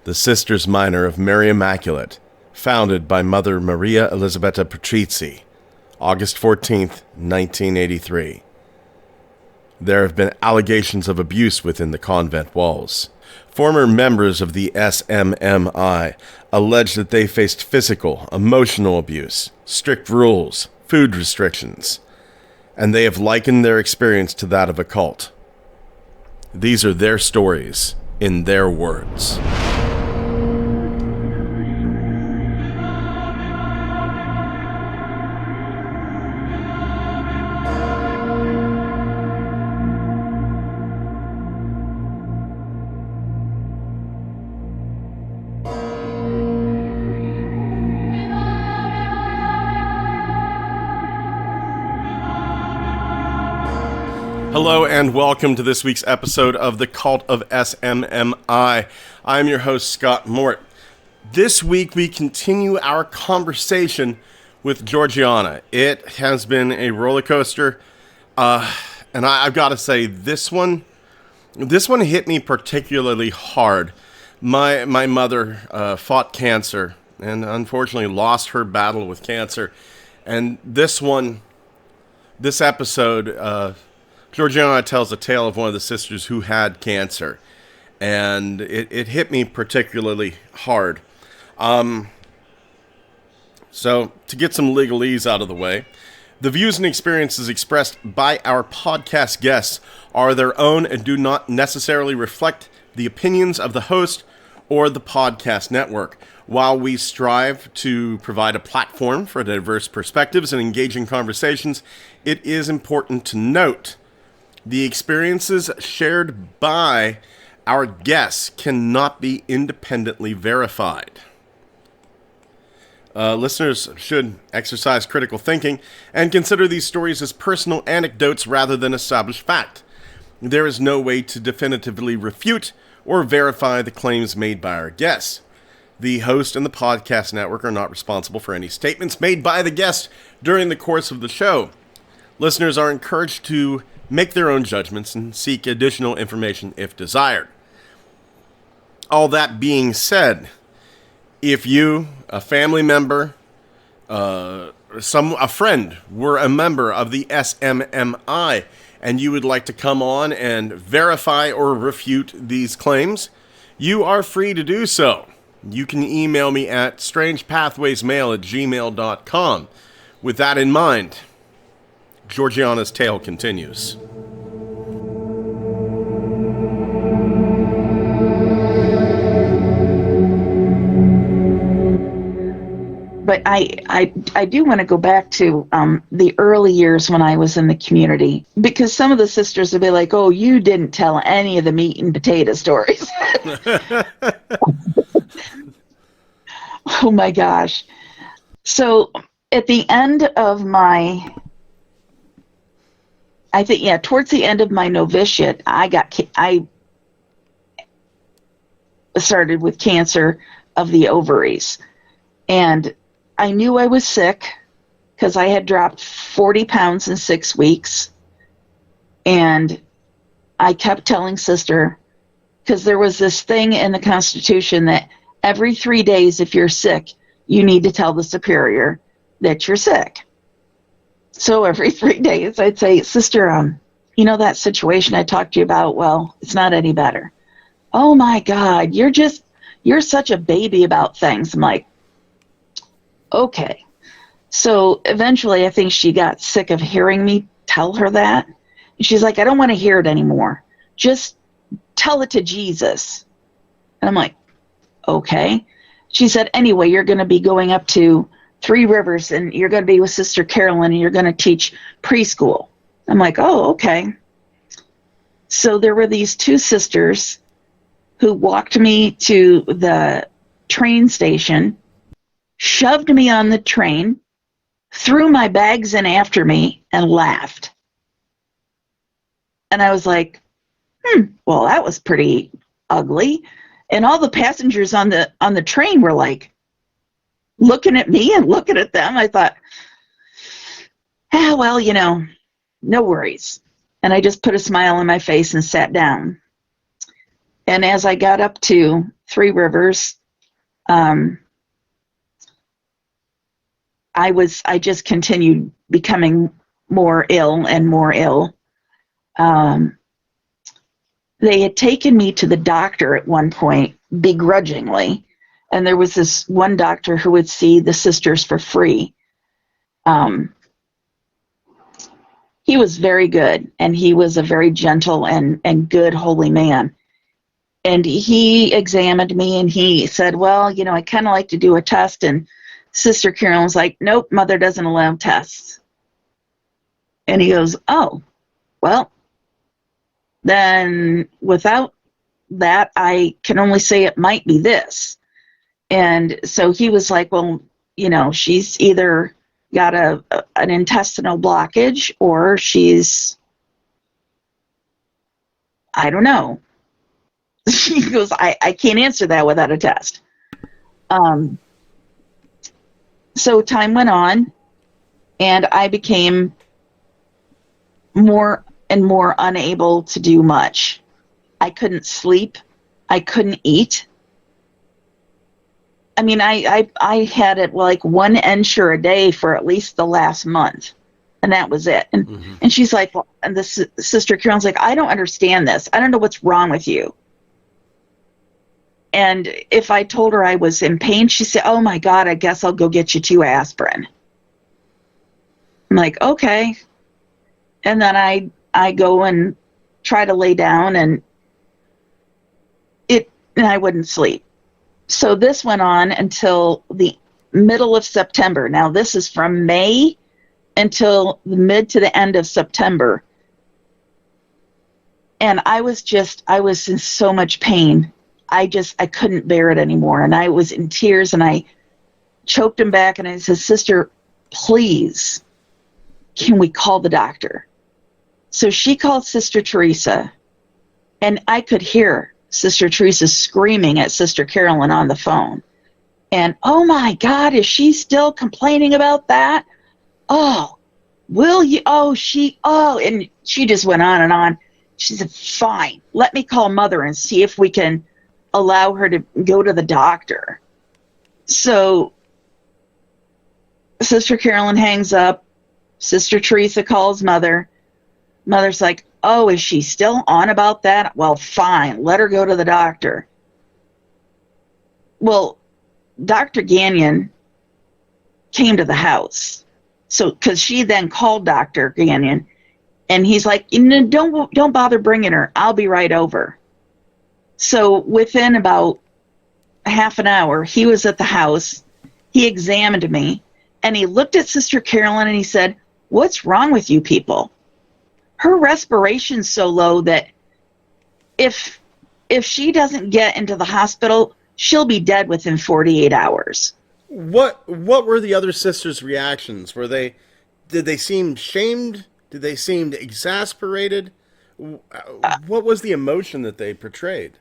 the Sisters Minor of Mary Immaculate, founded by Mother Maria Elisabetta Patrizzi, August 14th, 1983. There have been allegations of abuse within the convent walls. Former members of the SMMI allege that they faced physical, emotional abuse, strict rules, food restrictions, and they have likened their experience to that of a cult. These are their stories, in their words. Hello and welcome to this week's episode of The Cult of SMMI. I'm your host, Scott Mort. This week we continue our conversation with Georgiana. It has been a roller coaster, and I've got to say, this one hit me particularly hard. My mother fought cancer and unfortunately lost her battle with cancer, and this episode, Georgiana tells a tale of one of the sisters who had cancer, and it hit me particularly hard. So, to get some legalese out of the way, the views and experiences expressed by our podcast guests are their own and do not necessarily reflect the opinions of the host or the podcast network. While we strive to provide a platform for diverse perspectives and engaging conversations, it is important to note the experiences shared by our guests cannot be independently verified. Listeners should exercise critical thinking and consider these stories as personal anecdotes rather than established fact. There is no way to definitively refute or verify the claims made by our guests. The host and the podcast network are not responsible for any statements made by the guest during the course of the show. Listeners are encouraged to make their own judgments and seek additional information if desired. All that being said, if you, a family member, a friend, were a member of the SMMI and you would like to come on and verify or refute these claims, you are free to do so. You can email me at strangepathwaysmail@gmail.com. With that in mind, Georgiana's tale continues. But I do want to go back to the early years when I was in the community, because some of the sisters would be like, oh, you didn't tell any of the meat and potato stories. Oh my gosh. So at the end of towards the end of my novitiate, I started with cancer of the ovaries. And I knew I was sick because I had dropped 40 pounds in 6 weeks. And I kept telling Sister, because there was this thing in the Constitution that every 3 days, if you're sick, you need to tell the superior that you're sick. So every 3 days, I'd say, Sister, that situation I talked to you about, well, it's not any better. Oh my God, you're such a baby about things. I'm like, okay. So eventually I think she got sick of hearing me tell her that. And she's like, I don't want to hear it anymore. Just tell it to Jesus. And I'm like, okay. She said, anyway, you're going to be going up to Three Rivers and you're going to be with Sister Carolyn and you're going to teach preschool. I'm like, oh, okay. So there were these two sisters who walked me to the train station, shoved me on the train, threw my bags in after me, and laughed. And I was like, well, that was pretty ugly. And all the passengers on the train were like looking at me and looking at them. I thought, well, no worries. And I just put a smile on my face and sat down. And as I got up to Three Rivers, I just continued becoming more ill and more ill. They had taken me to the doctor at one point, begrudgingly, and there was this one doctor who would see the sisters for free. He was very good, and he was a very gentle and good, holy man. And he examined me, and he said, well, I kind of like to do a test. And Sister Carolyn was like, nope, Mother doesn't allow tests. And he goes, oh, well, then without that, I can only say it might be this. And so he was like, well, she's either got an intestinal blockage or she's, I don't know. He goes, I can't answer that without a test. So time went on, and I became more and more unable to do much. I couldn't sleep. I couldn't eat. I mean, I had it like one Ensure a day for at least the last month, and that was it. And she's like, well, and Sister Carolyn's like, I don't understand this. I don't know what's wrong with you. And if I told her I was in pain, she said, oh my God, I guess I'll go get you 2 aspirin. I'm like, okay. And then I go and try to lay down, and I wouldn't sleep. So this went on until the middle of September. Now this is from May until the mid to the end of September. And I was in so much pain. I couldn't bear it anymore. And I was in tears, and I choked him back, and I said, Sister, please, can we call the doctor? So she called Sister Teresa, and I could hear Sister Teresa screaming at Sister Carolyn on the phone. And, oh my God, is she still complaining about that? Oh, will you? And she just went on and on. She said, fine, let me call Mother and see if we can allow her to go to the doctor. So Sister Carolyn hangs up. Sister Teresa calls Mother. Mother's like, oh, is she still on about that? Well, fine, let her go to the doctor. Well, Dr. Gagnon came to the house. So, because she then called Dr. Gagnon, and he's like, don't bother bringing her. I'll be right over. So within about half an hour, he was at the house. He examined me, and he looked at Sister Carolyn, and he said, what's wrong with you people? Her respiration's so low that if she doesn't get into the hospital, she'll be dead within 48 hours. What were the other sisters' reactions? Did they seem shamed? Did they seem exasperated? What was the emotion that they portrayed?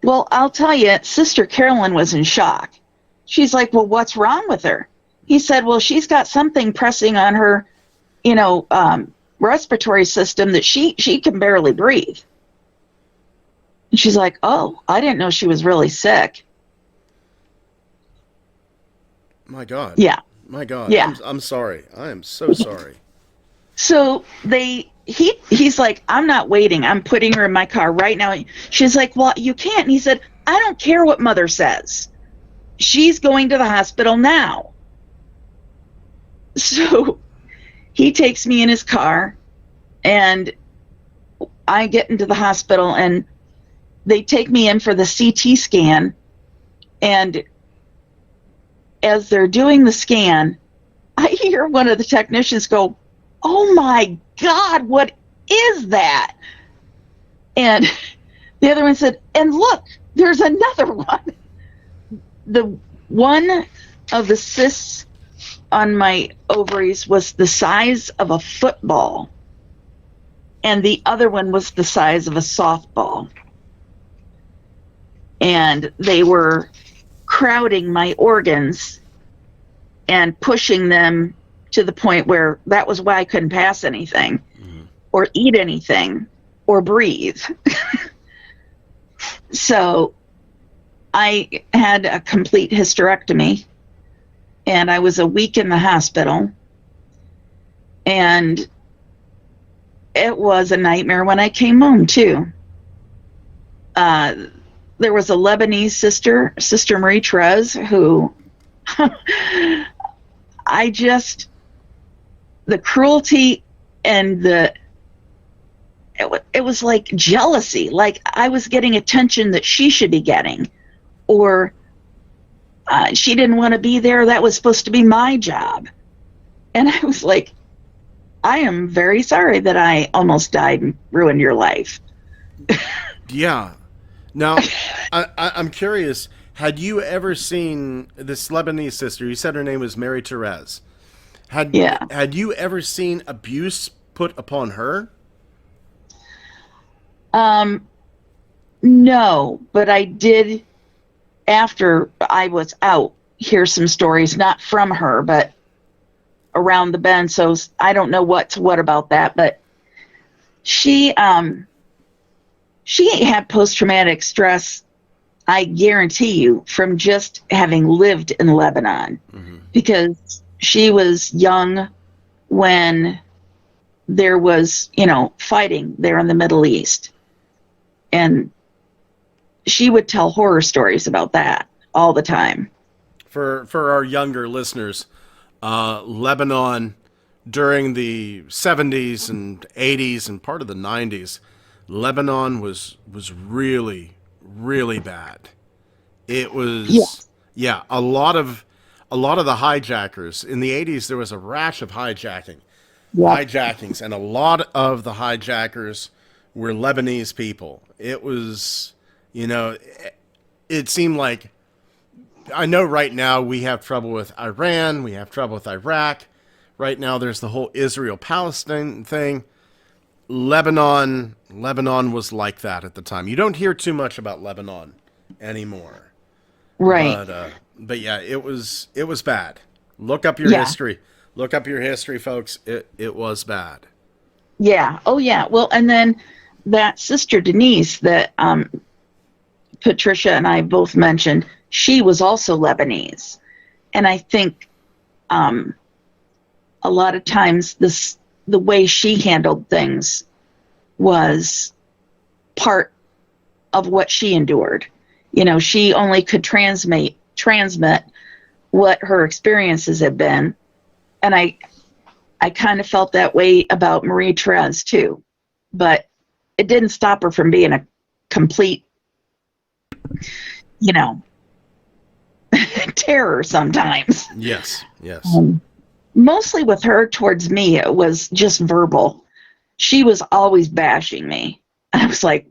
Well, I'll tell you, Sister Carolyn was in shock. She's like, well, what's wrong with her? He said, well, she's got something pressing on her, respiratory system that she can barely breathe. And she's like, oh, I didn't know she was really sick. My God. Yeah. My God. Yeah. I'm sorry. I am so sorry. So he's like, I'm not waiting. I'm putting her in my car right now. She's like, well, you can't. And he said, I don't care what Mother says. She's going to the hospital now. So he takes me in his car, and I get into the hospital, and they take me in for the CT scan. And as they're doing the scan, I hear one of the technicians go, oh my God, what is that? And the other one said, and look, there's another one. The one of the cysts on my ovaries was the size of a football, and the other one was the size of a softball. And they were crowding my organs and pushing them to the point where that was why I couldn't pass anything or eat anything or breathe. So I had a complete hysterectomy, and I was a week in the hospital, and it was a nightmare when I came home too. Uh, there was a Lebanese sister, Sister Marie Teresa, who I just, the cruelty and it was like jealousy, like I was getting attention that she should be getting, or she didn't want to be there. That was supposed to be my job. And I was like, I am very sorry that I almost died and ruined your life. Yeah. Now, I'm curious. Had you ever seen this Lebanese sister? You said her name was Mary Therese. Yeah. Had you ever seen abuse put upon her? No, but I did, after I was out, hear some stories, not from her, but around the bend. So I don't know what's what about that, but she had post-traumatic stress, I guarantee you, from just having lived in Lebanon, because she was young when there was, fighting there in the Middle East. And she would tell horror stories about that all the time. For our younger listeners, Lebanon during the 70s and 80s and part of the 90s, Lebanon was really bad. It was, Yes. yeah, a lot of the hijackers in the 80s. There was a rash of Yep. hijackings, and a lot of the hijackers were Lebanese people. It was, it seemed like, I know right now we have trouble with Iran, we have trouble with Iraq. Right now there's the whole Israel-Palestine thing. Lebanon was like that at the time. You don't hear too much about Lebanon anymore. Right. But yeah, it was bad. Look up your Yeah. history. Look up your history, folks. It was bad. Yeah. Oh, yeah. Well, and then that sister Denise that Patricia and I both mentioned, she was also Lebanese. And I think a lot of times the way she handled things was part of what she endured. She only could transmit what her experiences had been. And I kind of felt that way about Marie Therese too. But it didn't stop her from being a complete, you know, terror sometimes. Yes, yes. Mostly with her towards me, it was just verbal. She was always bashing me. I was like,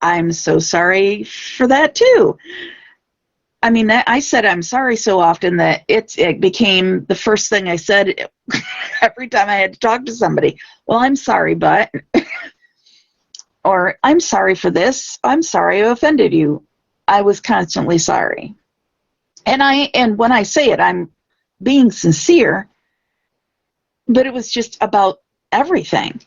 I'm so sorry for that too. I mean, I said I'm sorry so often that it became the first thing I said every time I had to talk to somebody. Well, I'm sorry, but, or I'm sorry for this. I'm sorry I offended you. I was constantly sorry. And when I say it, I'm being sincere, but it was just about everything.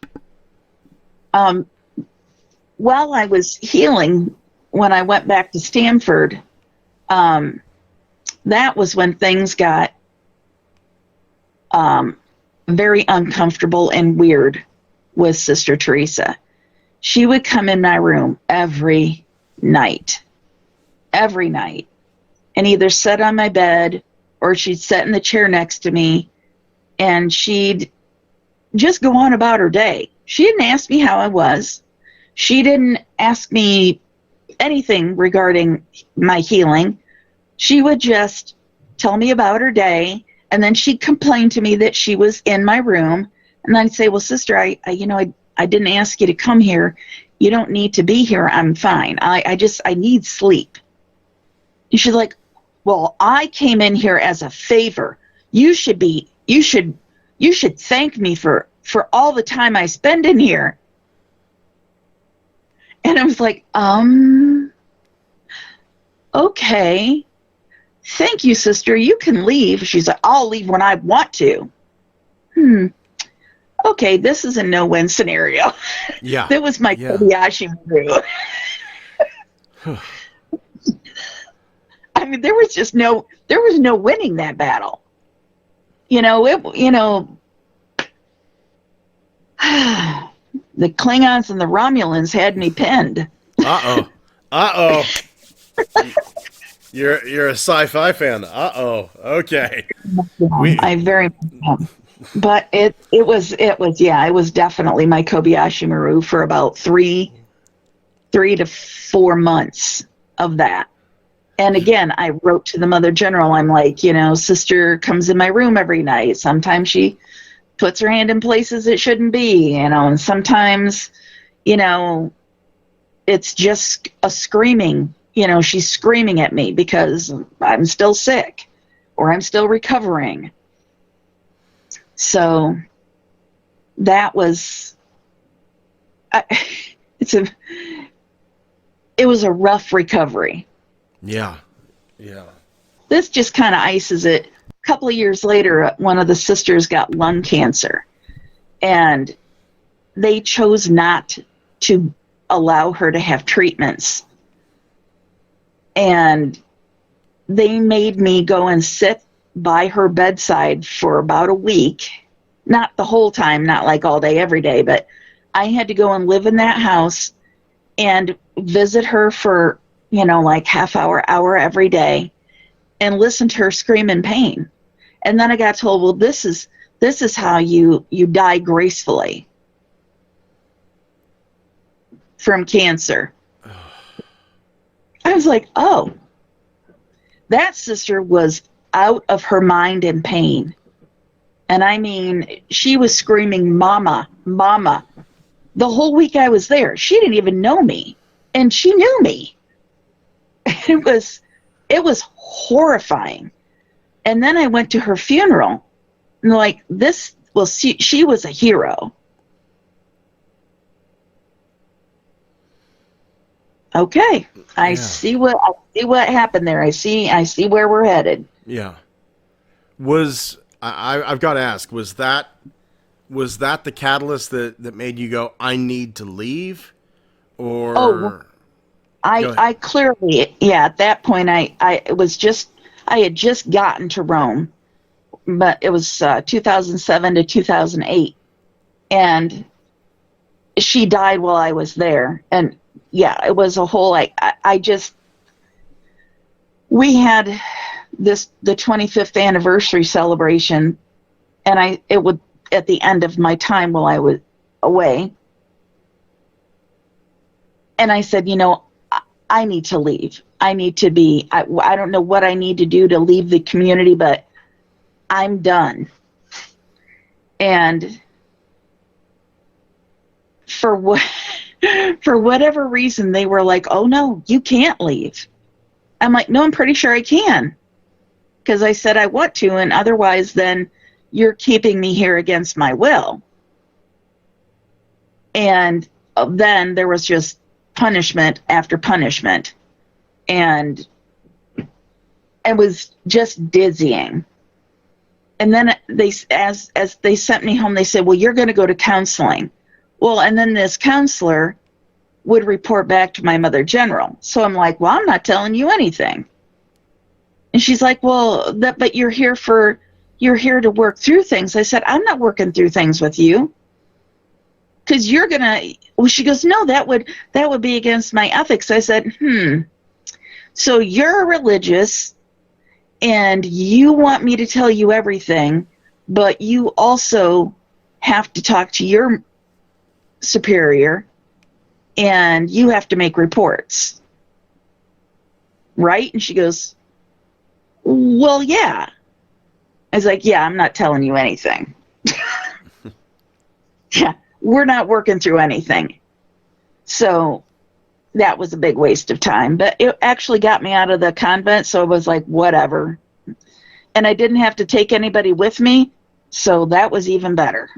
While I was healing, when I went back to Stanford, that was when things got very uncomfortable and weird with Sister Teresa. She would come in my room every night, and either sit on my bed or she'd sit in the chair next to me, and she'd just go on about her day. She didn't ask me how I was. She didn't ask me anything regarding my healing. She would just tell me about her day, and then she'd complain to me that she was in my room, and I'd say, well, sister, I didn't ask you to come here. You don't need to be here. I'm fine. I need sleep. And she's like, well, I came in here as a favor. You should thank me for all the time I spend in here. And I was like, okay. Thank you, sister. You can leave. She's like, I'll leave when I want to. Okay, this is a no-win scenario. Yeah. That was my Yeah. Kobayashi Maru. I mean, there was no winning that battle. The Klingons and the Romulans had me pinned. Uh-oh. Uh-oh. You're a sci-fi fan. Uh-oh. Okay. I very much am. But it was definitely my Kobayashi Maru for about 3 to 4 months of that. And again, I wrote to the Mother General. I'm like, sister comes in my room every night. Sometimes she puts her hand in places it shouldn't be, and sometimes, it's just a screaming. She's screaming at me because I'm still sick or I'm still recovering. So that was, it was a rough recovery. Yeah. Yeah. This just kind of ices it. A couple of years later, one of the sisters got lung cancer, and they chose not to allow her to have treatments. And they made me go and sit by her bedside for about a week. Not the whole time, not like all day, every day, but I had to go and live in that house and visit her for, like half hour every day, and listen to her scream in pain. And then I got told, well, this is how you die gracefully from cancer. I was like, oh, that sister was out of her mind in pain. And I mean, she was screaming, "Mama, Mama." The whole week I was there. She didn't even know me, and she knew me. It was horrifying. And then I went to her funeral, and like, she was a hero. Okay, I see what happened there. I see where we're headed. Yeah. I've got to ask, was that the catalyst that made you go, I need to leave? Or I clearly, at that point I had just gotten to Rome, but it was 2007 to 2008, and she died while I was there. And it was a whole, we had the 25th anniversary celebration, and it would, at the end of my time while I was away, and I said, I need to leave. I need to be, I don't know what I need to do to leave the community, but I'm done. And for whatever reason, they were like, oh no, you can't leave. I'm like, no, I'm pretty sure I can. Because I said I want to, and otherwise then you're keeping me here against my will. And then there was just punishment after punishment. And it was just dizzying. And then as they sent me home, they said, well, you're going to go to counseling. Well, and then this counselor would report back to my Mother General. So I'm like, well, I'm not telling you anything. And she's like, well, but you're here to work through things. I said, I'm not working through things with you. Because you're going to, well, she goes, no, that would be against my ethics. I said, so you're religious and you want me to tell you everything, but you also have to talk to your superior and you have to make reports, right? And she goes, well, yeah. I was like, yeah, I'm not telling you anything. Yeah, we're not working through anything. So that was a big waste of time, but it actually got me out of the convent, so it was like, whatever. And I didn't have to take anybody with me, so that was even better.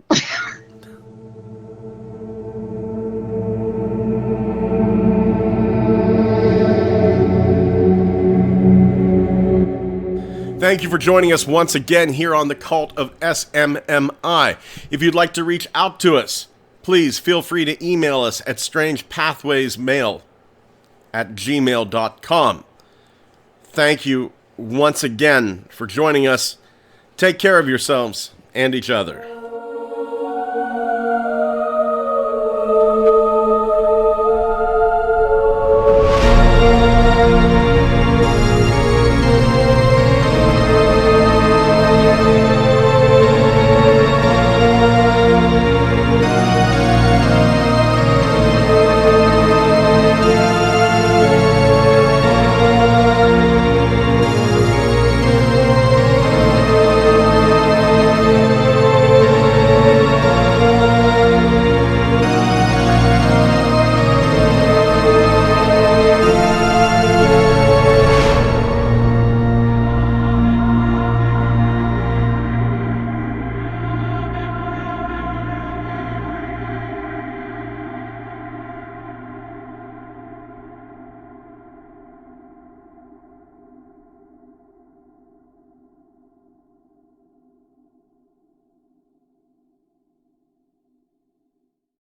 Thank you for joining us once again here on the Cult of SMMI. If you'd like to reach out to us, please feel free to email us at strangepathwaysmail at gmail.com. Thank you once again for joining us. Take care of yourselves and each other.